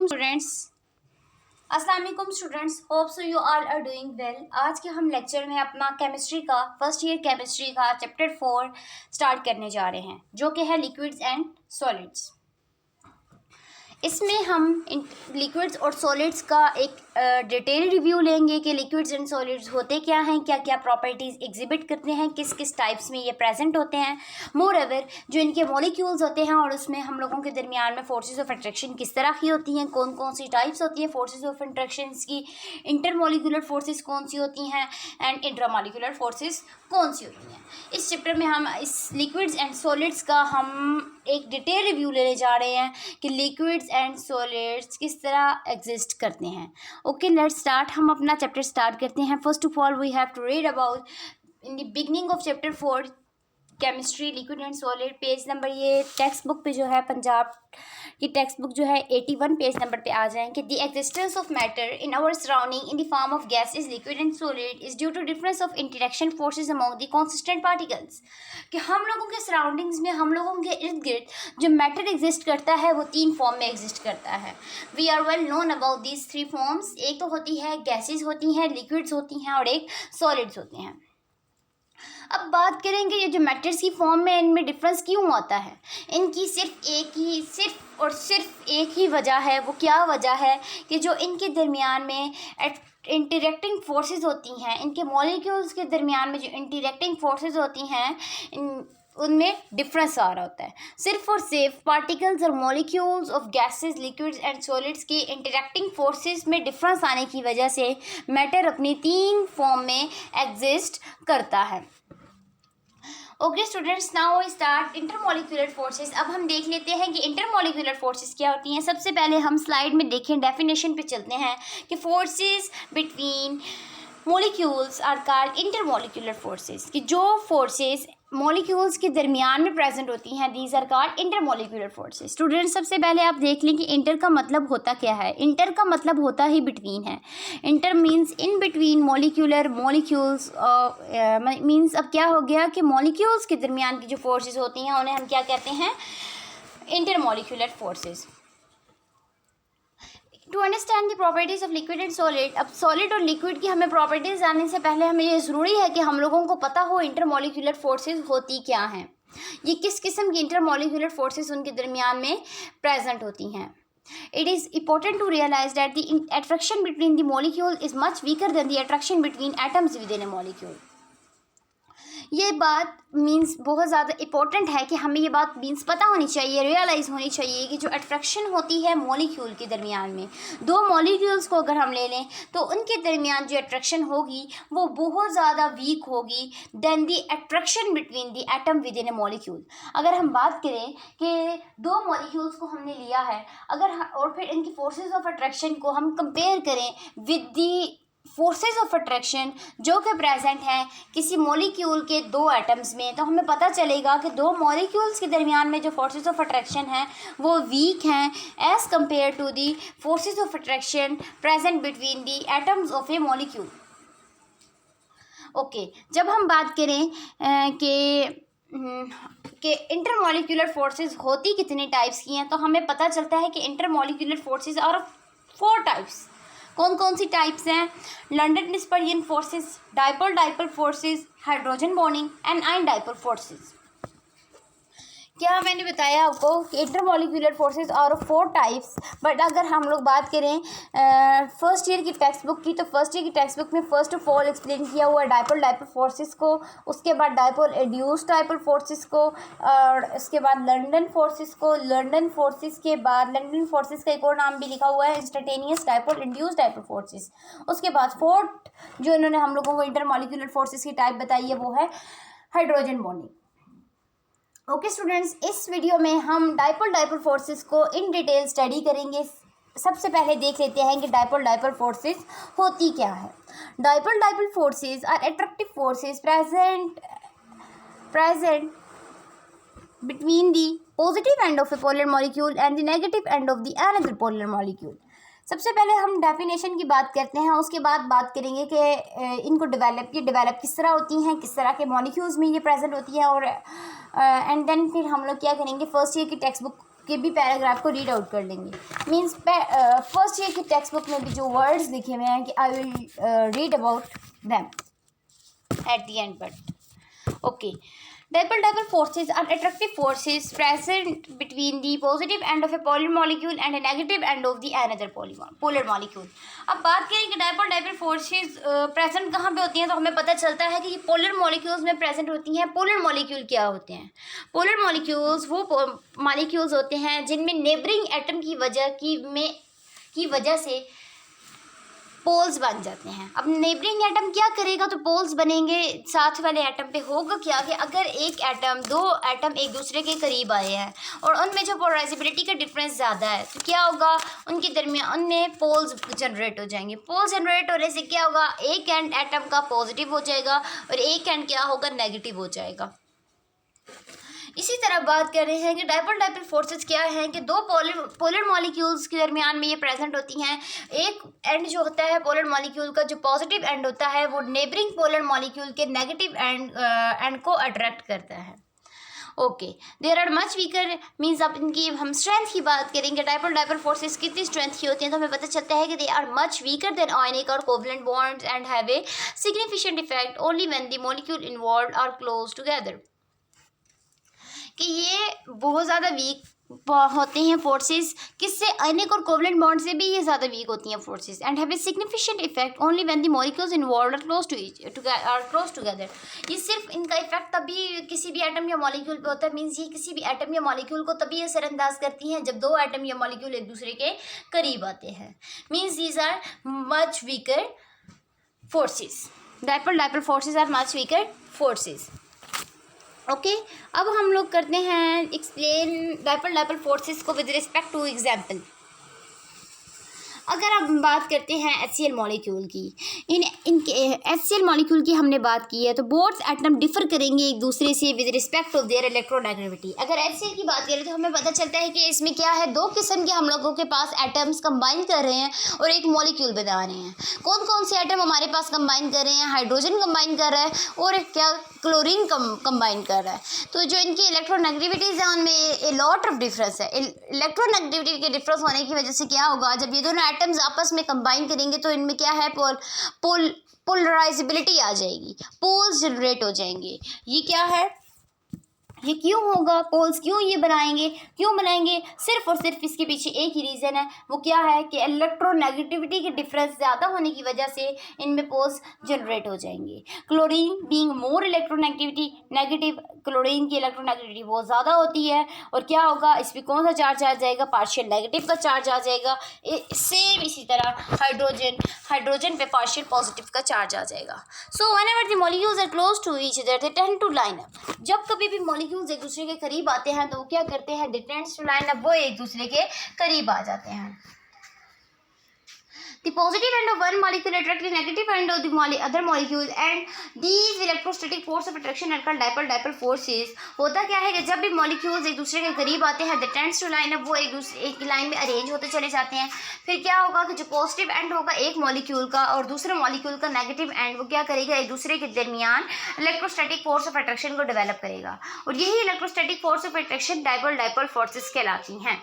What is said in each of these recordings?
Students, अस्सलाम वालेकुम students, hope so you all are doing well. आज के हम लेक्चर में अपना केमिस्ट्री का फर्स्ट ईयर केमिस्ट्री का चैप्टर 4 स्टार्ट करने जा रहे हैं, जो कि है लिक्विड्स एंड सॉलिड्स। इसमें हम लिक्विड्स और सॉलिड्स का एक डिटेल रिव्यू लेंगे कि लिक्विड्स एंड सॉलिड्स होते क्या हैं, क्या क्या प्रॉपर्टीज़ एग्जिबिट करते हैं, किस किस टाइप्स में ये प्रेजेंट होते हैं। मोर एवर जो इनके मॉलिक्यूल्स होते हैं और उसमें हम लोगों के दरमियान में फोर्सेस ऑफ अट्रैक्शन किस तरह की होती हैं, कौन कौन सी टाइप्स होती हैं फोर्सेस ऑफ अट्रैक्शंस की, इंटरमॉलिक्यूलर फोर्सेस कौन सी होती हैं एंड इंट्रामॉलिक्यूलर फोर्सेस कौन सी होती हैं। इस चैप्टर में हम इस लिक्विड्स एंड सॉलिड्स का हम एक डिटेल रिव्यू लेने जा रहे हैं कि लिक्विड्स एंड सॉलिड्स किस तरह एग्जिस्ट करते हैं। Okay, let's start. हम अपना चैप्टर स्टार्ट करते हैं। First of all we have to read about in the beginning of chapter 4 chemistry liquid and solid. Page number ये टेक्स्ट बुक पे जो है पंजाब की टेक्स्ट बुक जो है 81 पेज नंबर पे आ जाएंगे। The existence of matter in our surrounding in the form of gases liquid and solid is due to difference of interaction forces among the consistent particles. कि हम लोगों के सराउंडिंग्स में, हम लोगों के इर्द गिर्द जो मैटर एग्जिस्ट करता है वो 3 फॉर्म में एग्जिस्ट करता है। We are well known about these 3 forms. एक तो होती है गैसेज होती हैं, लिक्विड्स होती हैं और एक सॉलिड्स होते हैं। अब बात करेंगे ये जो मैटर्स की फॉर्म में इनमें डिफरेंस क्यों आता है। इनकी सिर्फ एक ही वजह है। वो क्या वजह है कि जो इनके दरमियान में इंटरेक्टिंग फोर्सेस होती हैं, इनके मॉलिक्यूल्स के दरमियान में जो इंटरेक्टिंग फोर्सेस होती हैं उनमें डिफरेंस आ रहा होता है। सिर्फ और सिर्फ पार्टिकल्स और molecules of gases liquids and solids की इंटरेक्टिंग फोर्सेस में डिफरेंस आने की वजह से मैटर अपनी 3 फॉर्म में एग्जिस्ट करता है। Okay students, now we start intermolecular forces. अब हम देख लेते हैं कि इंटरमॉलिक्यूलर फोर्सेस क्या होती हैं। सबसे पहले हम स्लाइड में देखें, डेफिनेशन पे चलते हैं कि forces between molecules are called intermolecular forces. कि जो फोर्सेस मॉलिक्यूल्स के दरमियान में प्रेजेंट होती हैं these are called intermolecular forces. Students, सबसे पहले आप देख लें कि इंटर का मतलब होता क्या है। इंटर का मतलब होता ही बिटवीन है। Inter means in between molecular, molecules means अब क्या हो गया कि मॉलिक्यूल्स के दरमियान की जो फोर्सेस होती हैं उन्हें हम क्या कहते हैं, intermolecular forces. To understand the properties of liquid and solid. अब सॉलिड और लिक्विड की हमें प्रॉपर्टीज़ जानने से पहले हमें ये ज़रूरी है कि हम लोगों को पता हो इंटरमॉलिक्यूलर फोर्सेस होती क्या हैं, ये किस किस्म की इंटरमॉलिक्यूलर फोर्सेस उनके दरमियान में प्रेजेंट होती हैं। It is important to realize that the attraction between the molecule is much weaker than the attraction between atoms within a molecule. ये बात मीन्स बहुत ज़्यादा इम्पोर्टेंट है कि हमें ये बात मीन्स पता होनी चाहिए, रियलाइज़ होनी चाहिए कि जो अट्रैक्शन होती है मॉलिक्यूल के दरमियान में, 2 मॉलिक्यूल्स को अगर हम ले लें तो उनके दरमियान जो अट्रैक्शन होगी वो बहुत ज़्यादा वीक होगी than the attraction between the atom with in A molecule. अगर हम बात करें कि 2 मॉलिक्यूल्स को हमने लिया है और फिर इनकी फोर्सेस ऑफ अट्रैक्शन को हम कंपेयर करें with the forces of attraction जो कि प्रेजेंट हैं किसी मॉलिक्यूल के 2 एटम्स में, तो हमें पता चलेगा कि 2 मॉलिक्यूल्स के दरमियान में जो फोर्सेस ऑफ अट्रैक्शन हैं वो वीक हैं as compare to the forces of attraction present between the atoms of a molecule. Okay, जब हम बात करें कि इंटरमॉलिक्यूलर फोर्सेस होती कितने टाइप्स की हैं, तो हमें पता चलता है कि इंटरमॉलिक्यूलर फोर्सेस और 4 टाइप्स। कौन कौन सी टाइप्स हैं? London dispersion forces, dipole forces, hydrogen bonding and ion dipole forces. क्या मैंने बताया आपको कि इंटरमॉलिक्यूलर फोर्सेस और 4 टाइप्स। बट अगर हम लोग बात करें फर्स्ट ईयर की टेक्स्ट बुक की, तो फर्स्ट ईयर की टेक्स्ट बुक में फर्स्ट ऑफ ऑल एक्सप्लेन किया हुआ है डाइपोल फोर्सेस को, उसके बाद डाइपोल इंड्यूस्ड डाइपोल फोर्सेस को, और उसके बाद लंडन फोर्सेस को। लंडन फोर्सेस के बाद लंडन फोर्सेस का एक और नाम भी लिखा हुआ है instantaneous dipole induced dipole forces. उसके बाद 4th जो इन्होंने हम लोगों को इंटरमॉलिक्यूलर फोर्सेस की टाइप बताई है वो है हाइड्रोजन बॉन्डिंग। ओके स्टूडेंट्स, इस वीडियो में हम डाइपोल फोर्सेस को इन डिटेल स्टडी करेंगे। सबसे पहले देख लेते हैं कि डाइपोल फोर्सेस होती क्या है। Dipole forces are attractive forces present between the positive end of a polar molecule and the negative end of the another polar molecule. सबसे पहले हम डेफिनेशन की बात करते हैं, उसके बाद बात करेंगे कि इनको डेवलप किस तरह होती हैं, किस तरह के मॉलिक्यूल्स में ये प्रेजेंट होती है, और एंड देन फिर हम लोग क्या करेंगे, फर्स्ट ईयर की टेक्स्ट बुक के भी पैराग्राफ को रीड आउट कर लेंगे। मीन्स फर्स्ट ये कि टेक्स्ट बुक में भी जो वर्ड्स लिखे हुए हैं कि I will read about them at the end, but okay. Dipole forces are attractive forces present between the positive end of a polar molecule and a negative end of the another polar molecule। अब बात करें कि dipole forces present कहाँ पे होती हैं, तो हमें पता चलता है कि पोलर मॉलिक्यूल्स में प्रेजेंट होती हैं। पोलर मॉलिक्यूल क्या होते हैं? पोलर मॉलिक्यूल्स वो मॉलिक्यूल्स होते हैं जिनमें नेबरिंग एटम की वजह से पोल्स बन जाते हैं। अब नेबरिंग एटम क्या करेगा, तो पोल्स बनेंगे साथ वाले एटम पे। होगा क्या कि अगर दो एटम एक दूसरे के करीब आए हैं और उनमें जो पोलराइजेबिलिटी का डिफरेंस ज़्यादा है, तो क्या होगा, उनके दरमियान उनमें पोल्स जनरेट हो जाएंगे। पोल जनरेट होने से क्या होगा, एक एंड एटम का पॉजिटिव हो जाएगा और एक एंड क्या होगा, नेगेटिव हो जाएगा। इसी तरह बात कर रहे हैं कि डाइपोल फोर्सेस क्या हैं कि दो पोलर मॉलिक्यूल्स के दरमियान में ये प्रेजेंट होती हैं। एक एंड जो होता है पोलर मॉलिक्यूल का, जो पॉजिटिव एंड होता है, वो नेबरिंग पोलर मॉलिक्यूल के नेगेटिव एंड को अट्रैक्ट करता है। Okay, there are much weaker means अब इनकी हम स्ट्रेंथ की बात करेंगे। डाइपोल फोर्सेस कितनी स्ट्रेंथ की होती हैं, तो हमें पता चलता है कि they are much weaker than ionic और covalent bonds and have a significant effect only when the molecule involved are close together. कि ये बहुत ज़्यादा वीक होते हैं फोर्सेस, किससे, आयनिक और कोवलेंट बॉन्ड से भी ये ज़्यादा वीक होती हैं forces, and have a significant effect only when the molecules involved are close together. ये सिर्फ इनका इफेक्ट तभी किसी भी एटम या मॉलिक्यूल पे होता है। मीन्स ये किसी भी एटम या मॉलिक्यूल को तभी असरअंदाज करती हैं जब दो एटम या मॉलिक्यूल एक दूसरे के करीब आते हैं। Means these are much weaker forces. Dipole forces are much weaker forces. Okay, अब हम लोग करते हैं एक्सप्लेन डाइपोल फोर्सेस को विद रिस्पेक्ट टू एग्जाम्पल। अगर आप बात करते हैं HCl मॉलिक्यूल की, इनके HCl मॉलिक्यूल की हमने बात की है, तो बोथ एटम डिफर करेंगे एक दूसरे से with respect of their electronegativity. अगर HCl की बात करें तो हमें पता चलता है कि इसमें क्या है, दो किस्म के हम लोगों के पास एटम्स कंबाइन कर रहे हैं और एक मॉलिक्यूल बना रहे हैं। कौन कौन से एटम हमारे पास कंबाइन कर रहे हैं? हाइड्रोजन कंबाइन कर रहा है और क्या, क्लोरीन कंबाइन कर रहा है। तो जो इनकी इलेक्ट्रोनेगेटिविटीज़ हैं उनमें ए लॉट ऑफ डिफरेंस है। इलेक्ट्रोनेगेटिविटी के डिफरेंस होने की वजह से क्या होगा, जब ये दोनों एटम्स आपस में कंबाइन करेंगे तो इनमें क्या है, पोलराइजेबिलिटी आ जाएगी, पोल्स जनरेट हो जाएंगे। ये क्या है, ये क्यों होगा, पोल्स क्यों ये बनाएंगे, सिर्फ और सिर्फ इसके पीछे एक ही रीज़न है। वो क्या है कि इलेक्ट्रोनेगेटिविटी के डिफरेंस ज़्यादा होने की वजह से इनमें पोल्स जनरेट हो जाएंगे। Chlorine being more electronegativity negative, chlorine की इलेक्ट्रोनेगेटिविटी बहुत ज़्यादा होती है और क्या होगा, इस पर कौन सा चार्ज आ जाएगा, पार्शियल नेगेटिव का चार्ज आ जाएगा। सेम इसी तरह हाइड्रोजन पे पार्शियल पॉजिटिव का चार्ज आ जाएगा। So whenever the molecules are close to each other they tend to line up. जब कभी भी मॉलिक्यूल्स एक दूसरे के करीब आते हैं तो वो क्या करते हैं, दे टेंड्स टू लाइन अप, वो एक दूसरे के करीब आ जाते हैं। The positive end of one molecule attract the negative end of the other molecule and these electrostatic force of attraction are called dipole forces। होता क्या है कि जब भी molecules एक दूसरे के करीब आते हैं they tends to line up, वो एक लाइन में अरेंज होते चले जाते हैं। फिर क्या होगा कि जो पॉजिटिव एंड होगा एक मॉलिक्यूल का और दूसरे मॉलिक्यूल का नेगेटिव एंड, वो क्या करेगा, एक दूसरे के दरमियान इलेक्ट्रोस्टैटिक फोर्स ऑफ अट्रैक्शन को डेवलप करेगा और यही electrostatic force of attraction dipole forces कहलाती हैं।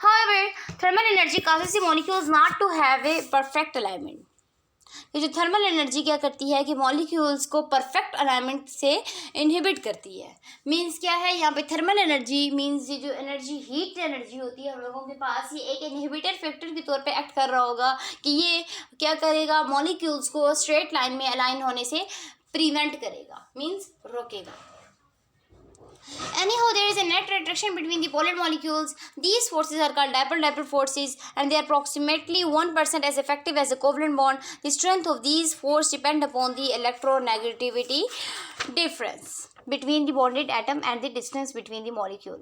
However, thermal energy causes the molecules not to have a perfect alignment। ये जो थर्मल एनर्जी क्या करती है कि मॉलिक्यूल्स को परफेक्ट अलाइनमेंट से इनहिबिट करती है। मींस क्या है यहाँ पे, थर्मल एनर्जी मींस ये जो एनर्जी हीट एनर्जी होती है हम लोगों के पास, ये एक इनहिबिटर फैक्टर के तौर पे एक्ट कर रहा होगा कि ये क्या करेगा, मॉलिक्यूल्स को स्ट्रेट लाइन में अलाइन होने से प्रिवेंट करेगा, मींस रोकेगा। Anyhow, there is a net attraction between the polar molecules. These forces are called dipole forces and they are approximately 1% as effective as a covalent bond. The strength of these forces depend upon the electronegativity difference between the bonded atom and the distance between the molecule।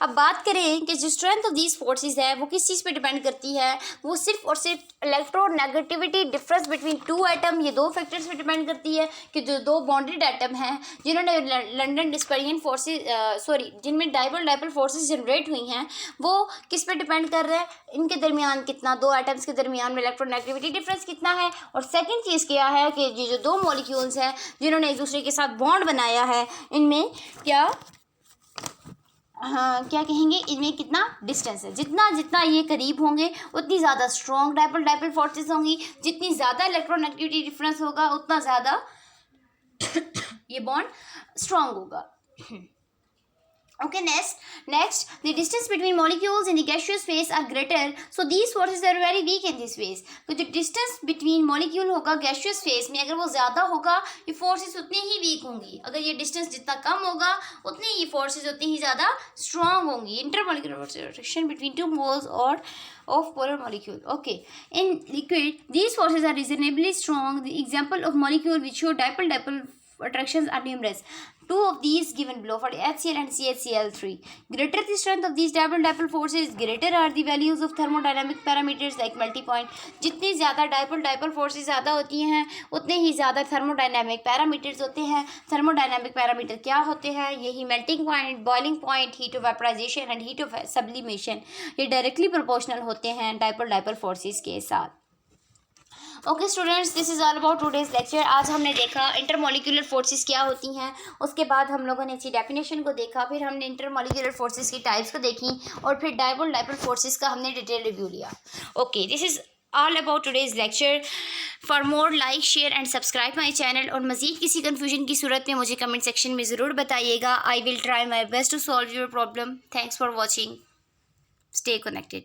अब बात करें कि जो strength of these forces है वो किस चीज़ पे depend करती है, वो सिर्फ और सिर्फ electronegativity difference between two atom, ये दो फैक्टर्स पे डिपेंड करती है कि जो दो बॉन्डेड एटम हैं जिन्होंने लंडन डिस्पर्जन फोर्सेस जिनमें डाइपोल फोर्सेस जनरेट हुई हैं, वो किस पे डिपेंड कर रहे हैं, इनके दरमियान कितना, दो एटम्स के दरमियान में इलेक्ट्रोनेगेटिविटी डिफरेंस कितना है। और सेकेंड चीज़ क्या है कि ये जो दो मॉलिक्यूल्स हैं जिन्होंने एक दूसरे के साथ बॉन्ड बनाया है, इनमें क्या क्या कहेंगे, इनमें कितना डिस्टेंस है। जितना जितना ये करीब होंगे उतनी ज़्यादा स्ट्रॉन्ग डाइपोल डाइपोल फोर्सेस होंगी, जितनी ज़्यादा इलेक्ट्रोनेगेटिविटी डिफरेंस होगा उतना ज़्यादा ये बॉन्ड स्ट्रॉन्ग होगा। Okay, next, the distance between molecules in the gaseous phase are greater, so these forces are very weak in this phase. तो जो distance between molecule होगा gaseous phase में, अगर वो ज़्यादा होगा ये forces उतनी ही weak होंगी। अगर ये distance जितना कम होगा उतनी ही forces उतनी ही ज़्यादा strong होंगी। Intermolecular attraction between two moles or of polar molecule. Okay, in liquid these forces are reasonably strong. The example of molecule which show dipole-dipole attractions are numerous. Two of these given below for HCl and CHCl3. Greater the strength of these dipole-dipole forces, greater are the values of thermodynamic parameters like multi-point. जितनी ज़्यादा dipole-dipole forces ज़्यादा होती हैं उतने ही ज़्यादा thermodynamic parameters होते हैं। thermodynamic parameter क्या होते हैं? यही melting point, boiling point, heat of vaporization and heat of sublimation, ये directly proportional होते हैं dipole-dipole forces के साथ। Okay students, this is all about today's lecture. आज हमने देखा इंटरमॉलिक्यूलर फोर्सेस क्या होती हैं, उसके बाद हम लोगों ने इसकी डेफिनेशन को देखा, फिर हमने इंटरमॉलिक्यूलर फोर्सेस की टाइप्स को देखी और फिर डाइपोल डाइपोल फोर्सेस का हमने डिटेल रिव्यू लिया। Okay, this is all about today's lecture. For more like share and subscribe my channel. और मज़ीद किसी कन्फ्यूजन की सूरत में मुझे कमेंट सेक्शन में ज़रूर बताइएगा। I will try my best to solve your problem. Thanks for watching. Stay connected.